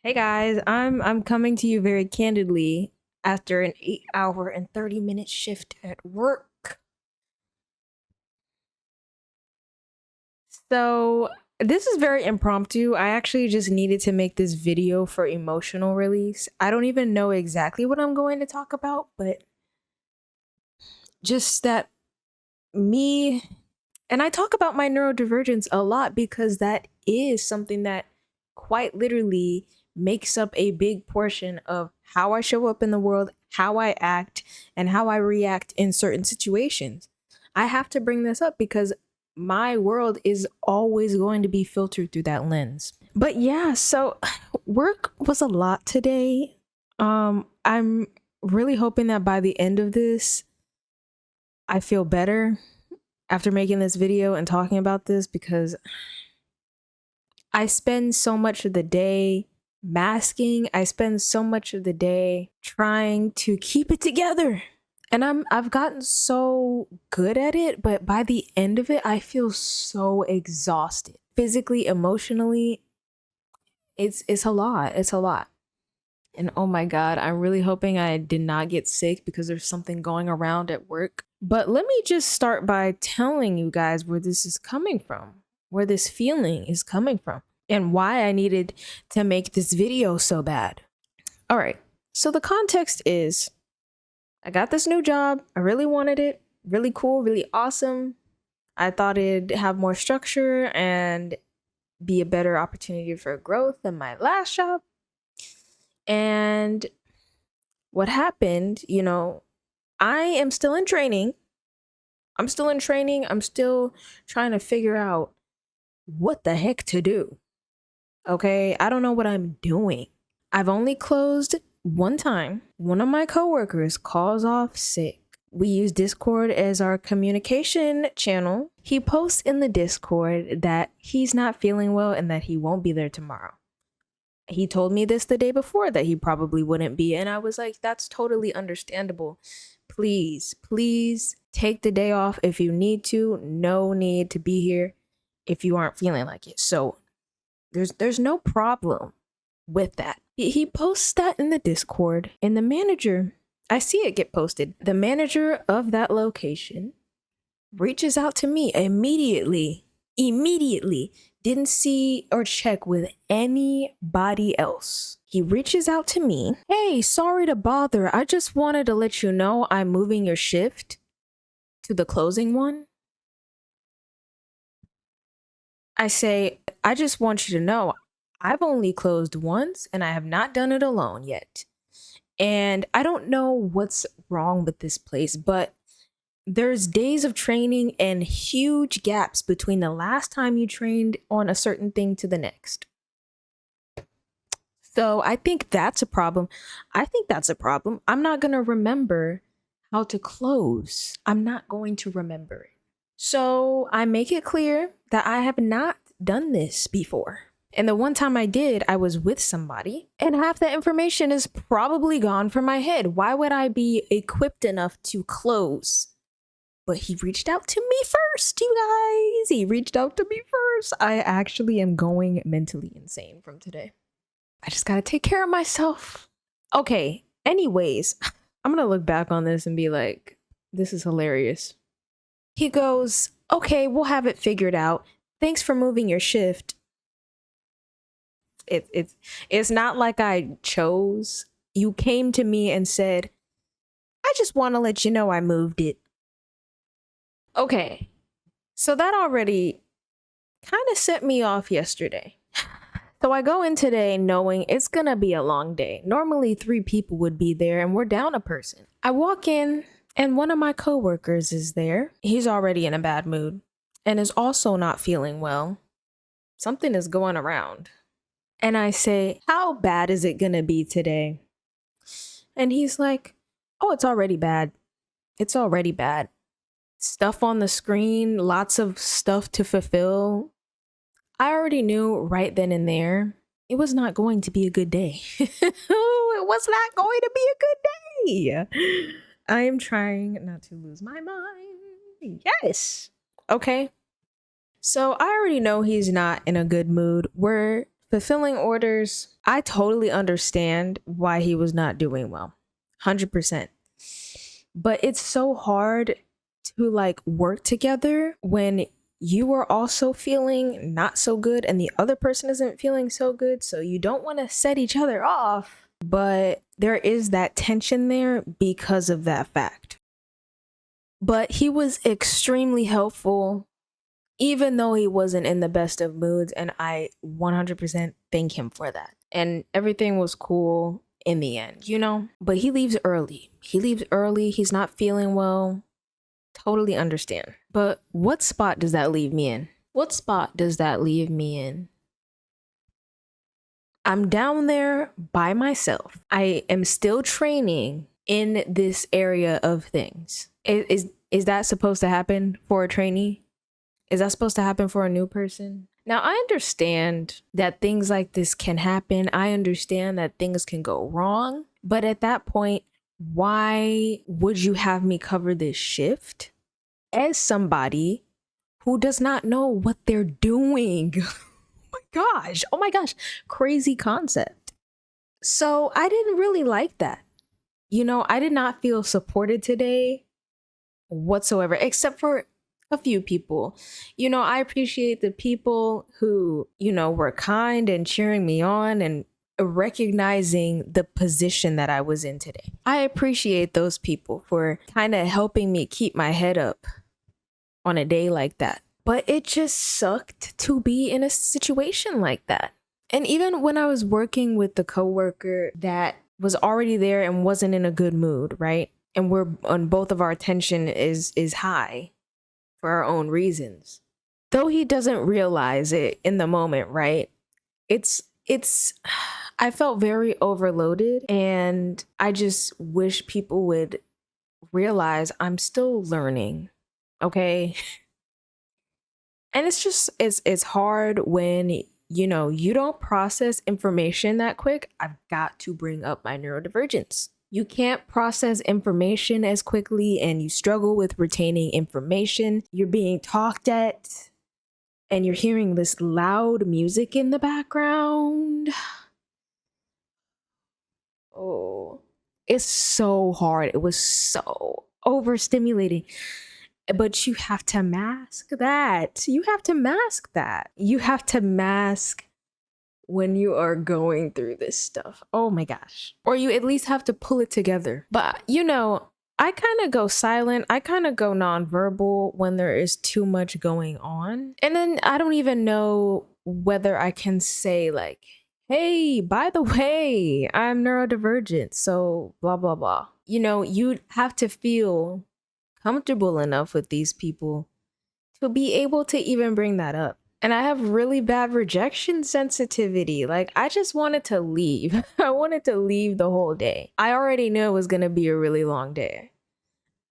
Hey guys, I'm coming to you very candidly after an 8-hour and 30-minute shift at work. So, this is very impromptu. I actually just needed to make this video for emotional release. I don't even know exactly what I'm going to talk about, but just that me and I talk about my neurodivergence a lot because that is something that quite literally makes up a big portion of how I show up in the world, how I act, and how I react in certain situations. I have to bring this up because my world is always going to be filtered through that lens. But yeah, so work was a lot today. I'm really hoping that by the end of this, I feel better after making this video and talking about this because I spend so much of the day masking. I spend so much of the day trying to keep it together. And I've gotten so good at it, but by the end of it, I feel so exhausted. Physically, emotionally, it's a lot. It's a lot. And oh my God, I'm really hoping I did not get sick because there's something going around at work. But let me just start by telling you guys where this is coming from, where this feeling is coming from, and why I needed to make this video so bad. All right, so the context is I got this new job. I really wanted it. Really cool, really awesome. I thought it'd have more structure and be a better opportunity for growth than my last job. And what happened, I am still in training. I'm still trying to figure out what the heck to do. Okay. I don't know what I'm doing. I've only closed one time. One of my coworkers calls off sick. We use Discord as our communication channel. He posts in the Discord that he's not feeling well and that he won't be there tomorrow. He told me this the day before that he probably wouldn't be. And I was like, that's totally understandable. Please take the day off if you need to. No need to be here if you aren't feeling like it. So there's no problem with that. He posts that in the Discord, and the manager, I see it get posted. The manager of that location reaches out to me immediately. Didn't see or check with anybody else. He reaches out to me. Hey, sorry to bother. I just wanted to let you know I'm moving your shift to the closing one. I say, I just want you to know I've only closed once and I have not done it alone yet. And I don't know what's wrong with this place, but there's days of training and huge gaps between the last time you trained on a certain thing to the next. So I think that's a problem. I'm not going to remember how to close. I'm not going to remember it. So I make it clear that I have not done this before. And the one time I did, I was with somebody, and half the information is probably gone from my head. Why would I be equipped enough to close? But he reached out to me first, you guys. He reached out to me first. I actually am going mentally insane from today. I just gotta take care of myself. Okay, anyways, I'm gonna look back on this and be like, this is hilarious. He goes, okay, we'll have it figured out. Thanks for moving your shift. It's not like I chose. You came to me and said, I just want to let you know I moved it. Okay, so that already kind of set me off yesterday. So I go in today knowing it's gonna be a long day. Normally 3 people would be there and we're down a person. I walk in and one of my coworkers is there. He's already in a bad mood and is also not feeling well. Something is going around. And I say, how bad is it gonna be today? And he's like, oh, it's already bad. It's already bad. Stuff on the screen, lots of stuff to fulfill. I already knew right then and there it was not going to be a good day. It was not going to be a good day. I am trying not to lose my mind. Yes. Okay. So I already know he's not in a good mood. We're fulfilling orders, I totally understand why he was not doing well. 100%. But it's so hard to like work together when you are also feeling not so good and the other person isn't feeling so good. So you don't want to set each other off, but there is that tension there because of that fact. But he was extremely helpful, even though he wasn't in the best of moods. And I 100% thank him for that. And everything was cool in the end, you know? But he leaves early. He's not feeling well. Totally understand. But what spot does that leave me in? I'm down there by myself. I am still training in this area of things. Is that supposed to happen for a trainee? Is that supposed to happen for a new person? Now, I understand that things like this can happen. I understand that things can go wrong. But at that point, why would you have me cover this shift as somebody who does not know what they're doing? Oh my gosh, crazy concept. So I didn't really like that. You know, I did not feel supported today whatsoever, except for a few people. You know, I appreciate the people who, you know, were kind and cheering me on and recognizing the position that I was in today. I appreciate those people for kind of helping me keep my head up on a day like that. But it just sucked to be in a situation like that. And even when I was working with the coworker that was already there and wasn't in a good mood, right? And we're on both of our tension is high for our own reasons. Though he doesn't realize it in the moment, right? It's I felt very overloaded, and I just wish people would realize I'm still learning, okay? And it's hard when, you know, you don't process information that quick. I've got to bring up my neurodivergence. You can't process information as quickly and you struggle with retaining information. You're being talked at and you're hearing this loud music in the background. Oh, it's so hard. It was so overstimulating. But you have to mask that. You have to mask when you are going through this stuff. Oh my gosh. Or you at least have to pull it together. But, you know, I kind of go silent. I kind of go nonverbal when there is too much going on. And then I don't even know whether I can say like, hey, by the way, I'm neurodivergent, so blah, blah, blah. You know, you have to feel comfortable enough with these people to be able to even bring that up. And I have really bad rejection sensitivity. Like, I just wanted to leave. I wanted to leave the whole day. I already knew it was going to be a really long day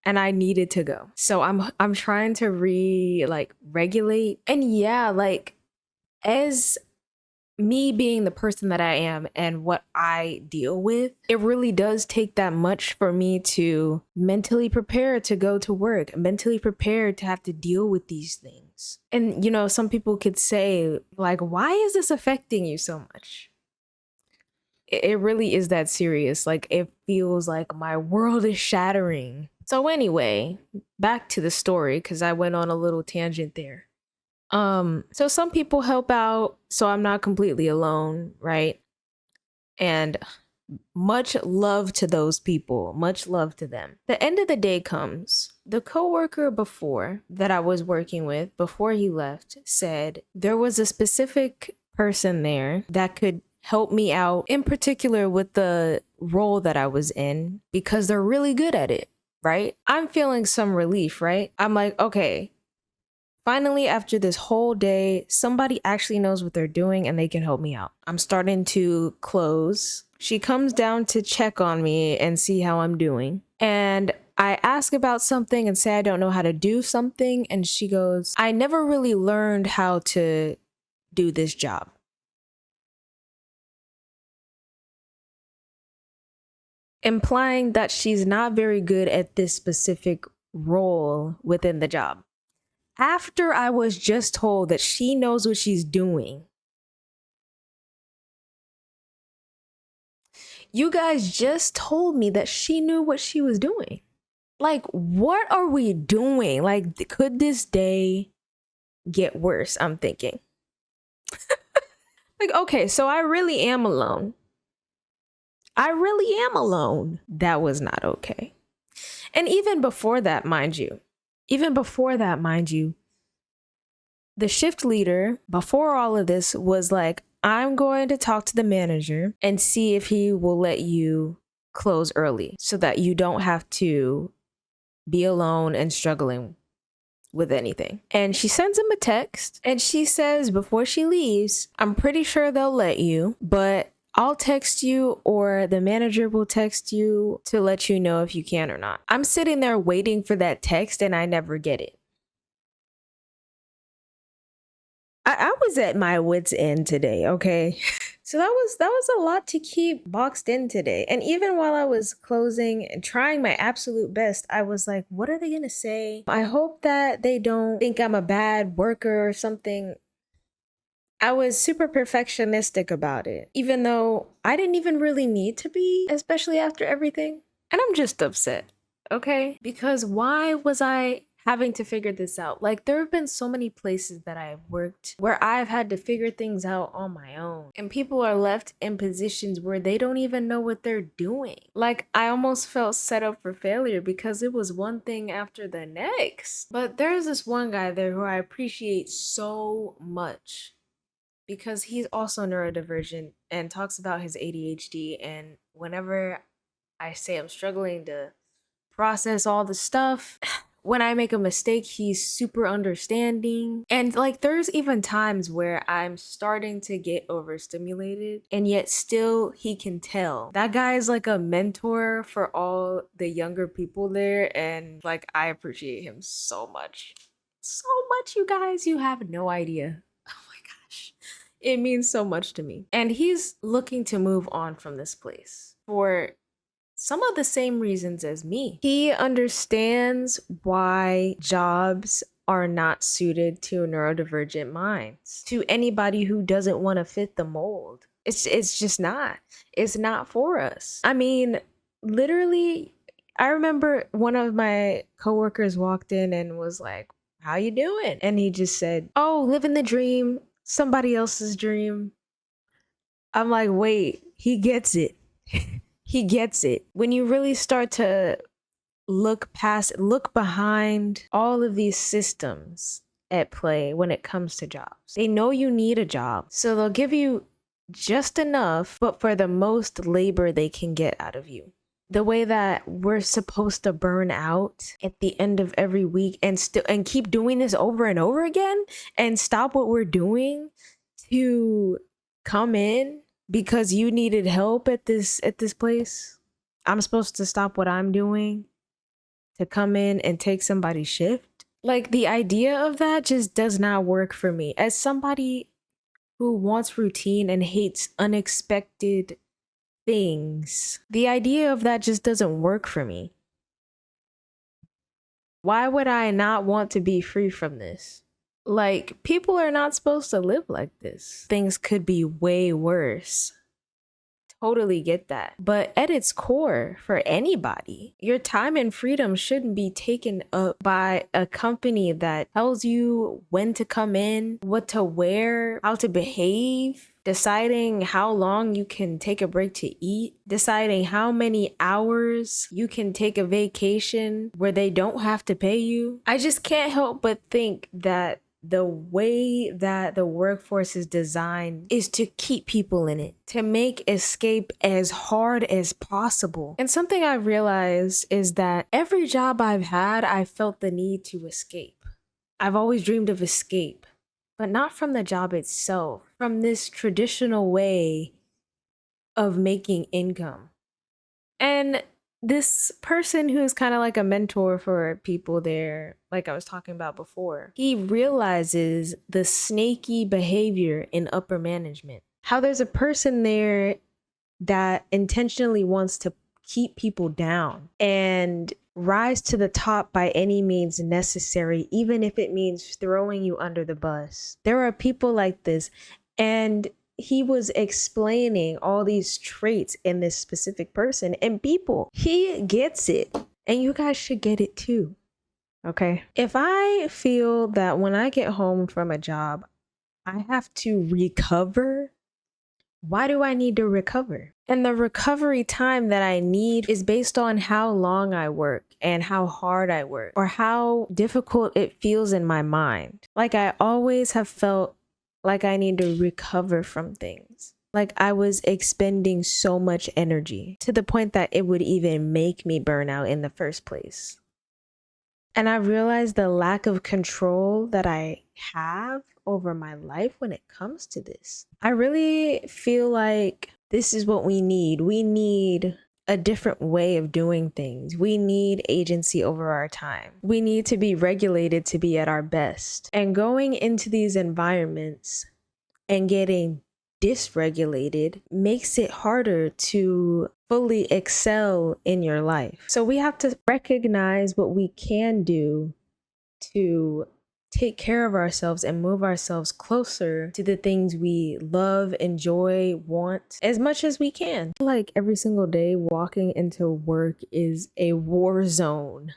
and I needed to go. So I'm trying to regulate. And yeah, like, as me being the person that I am and what I deal with, it really does take that much for me to mentally prepare to go to work, mentally prepared to have to deal with these things. And, you know, some people could say, like, why is this affecting you so much? It really is that serious. Like, it feels like my world is shattering. So anyway, back to the story, because I went on a little tangent there. So some people help out, so I'm not completely alone, right? And much love to those people, much love to them. The end of the day comes. The coworker before that I was working with, before he left, said there was a specific person there that could help me out, in particular with the role that I was in, because they're really good at it, right? I'm feeling some relief, right? I'm like, okay, finally, after this whole day, somebody actually knows what they're doing and they can help me out. I'm starting to close. She comes down to check on me and see how I'm doing. And I ask about something and say I don't know how to do something. And she goes, I never really learned how to do this job. Implying that she's not very good at this specific role within the job. After I was just told that she knows what she's doing, You guys just told me that she knew what she was doing. Like, what are we doing? Like, could this day get worse? I'm thinking. Like, okay, so I really am alone. I really am alone. That was not okay. And even before that, mind you, the shift leader before all of this was like, I'm going to talk to the manager and see if he will let you close early so that you don't have to be alone and struggling with anything. And she sends him a text and she says before she leaves, I'm pretty sure they'll let you, but I'll text you or the manager will text you to let you know if you can or not. I'm sitting there waiting for that text and I never get it. I was at my wit's end today, okay? So that was a lot to keep boxed in today. And even while I was closing and trying my absolute best, I was like, what are they gonna say? I hope that they don't think I'm a bad worker or something. I was super perfectionistic about it, even though I didn't even really need to be, especially after everything. And I'm just upset, okay? Because why was I having to figure this out? Like, there have been so many places that I've worked where I've had to figure things out on my own. And people are left in positions where they don't even know what they're doing. Like, I almost felt set up for failure because it was one thing after the next. But there's this one guy there who I appreciate so much because he's also neurodivergent and talks about his ADHD. And whenever I say I'm struggling to process all the stuff, when I make a mistake, he's super understanding. And like, there's even times where I'm starting to get overstimulated, and yet still he can tell. That guy is like a mentor for all the younger people there. And like, I appreciate him so much. So much, you guys. You have no idea. Oh my gosh. It means so much to me. And he's looking to move on from this place for some of the same reasons as me. He understands why jobs are not suited to neurodivergent minds, to anybody who doesn't want to fit the mold. It's just not. It's not for us. I mean, literally, I remember one of my coworkers walked in and was like, "How you doing?" And he just said, "Oh, living the dream, somebody else's dream." I'm like, "Wait, he gets it." He gets it. When you really start to look behind all of these systems at play when it comes to jobs. They know you need a job, so they'll give you just enough, but for the most labor they can get out of you. The way that we're supposed to burn out at the end of every week and still and keep doing this over and over again and stop what we're doing to come in because you needed help at this place. I'm supposed to stop what I'm doing to come in and take somebody's shift. Like, the idea of that just does not work for me. As somebody who wants routine and hates unexpected things, the idea of that just doesn't work for me. Why would I not want to be free from this? Like, people are not supposed to live like this. Things could be way worse. Totally get that. But at its core, for anybody, your time and freedom shouldn't be taken up by a company that tells you when to come in, what to wear, how to behave, deciding how long you can take a break to eat, deciding how many hours you can take a vacation where they don't have to pay you. I just can't help but think that the way that the workforce is designed is to keep people in it, to make escape as hard as possible. And something I realized is that every job I've had, I felt the need to escape. I've always dreamed of escape, but not from the job itself, from this traditional way of making income. And this person who's kind of like a mentor for people there, like I was talking about before, he realizes the snaky behavior in upper management. How there's a person there that intentionally wants to keep people down and rise to the top by any means necessary, even if it means throwing you under the bus. There are people like this, and he was explaining all these traits in this specific person and people. He gets it. And you guys should get it too. Okay. If I feel that when I get home from a job, I have to recover, why do I need to recover? And the recovery time that I need is based on how long I work and how hard I work or how difficult it feels in my mind. Like I always have felt like I need to recover from things. Like I was expending so much energy to the point that it would even make me burn out in the first place. And I realized the lack of control that I have over my life when it comes to this. I really feel like this is what we need. We need a different way of doing things. We need agency over our time. We need to be regulated to be at our best. And going into these environments and getting dysregulated makes it harder to fully excel in your life. So we have to recognize what we can do to take care of ourselves and move ourselves closer to the things we love, enjoy, want as much as we can. Like every single day walking into work is a war zone.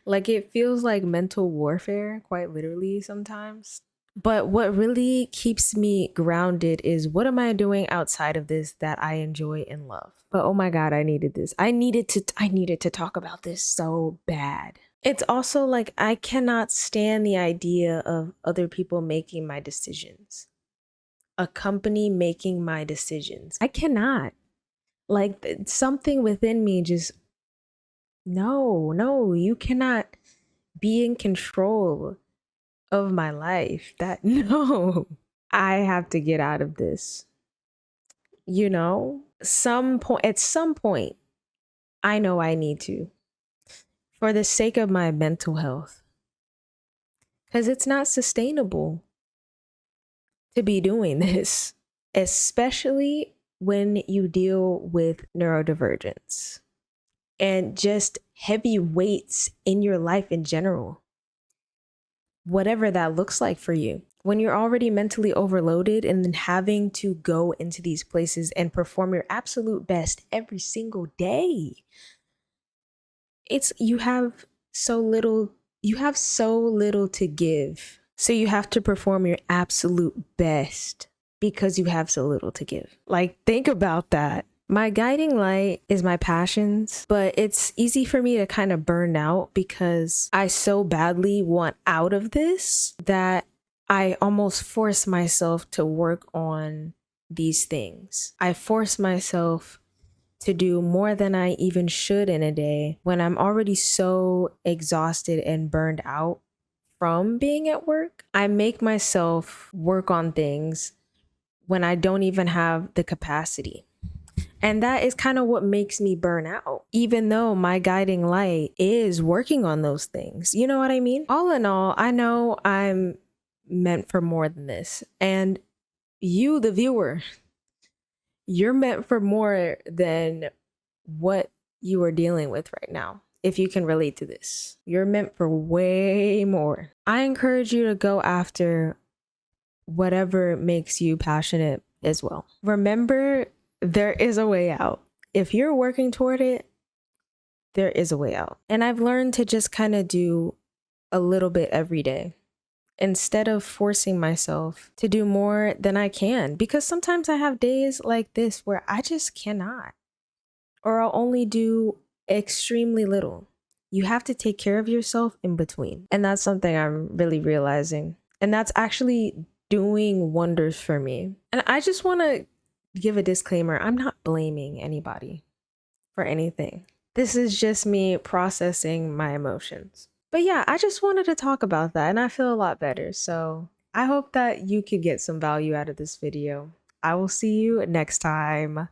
Like it feels like mental warfare, quite literally sometimes. But what really keeps me grounded is what am I doing outside of this that I enjoy and love? But oh my God, I needed this. I needed to talk about this so bad. It's also like I cannot stand the idea of other people making my decisions. A company making my decisions. I cannot. Like something within me just no, you cannot be in control of my life. That no, I have to get out of this. You know, at some point, I know I need to, for the sake of my mental health, because it's not sustainable to be doing this, especially when you deal with neurodivergence and just heavy weights in your life in general. Whatever that looks like for you. When you're already mentally overloaded and then having to go into these places and perform your absolute best every single day, you have so little to give. So you have to perform your absolute best because you have so little to give. Like, think about that. My guiding light is my passions, but it's easy for me to kind of burn out because I so badly want out of this that I almost force myself to work on these things. I force myself to do more than I even should in a day when I'm already so exhausted and burned out from being at work. I make myself work on things when I don't even have the capacity. And that is kind of what makes me burn out, even though my guiding light is working on those things. You know what I mean? All in all, I know I'm meant for more than this. And you, the viewer, you're meant for more than what you are dealing with right now. If you can relate to this, you're meant for way more. I encourage you to go after whatever makes you passionate as well. Remember, there is a way out. If you're working toward it, there is a way out. And I've learned to just kind of do a little bit every day instead of forcing myself to do more than I can. Because sometimes I have days like this where I just cannot, or I'll only do extremely little. You have to take care of yourself in between. And that's something I'm really realizing. And that's actually doing wonders for me. And I just want to give a disclaimer. I'm not blaming anybody for anything. This is just me processing my emotions. But yeah, I just wanted to talk about that and I feel a lot better. So I hope that you could get some value out of this video. I will see you next time.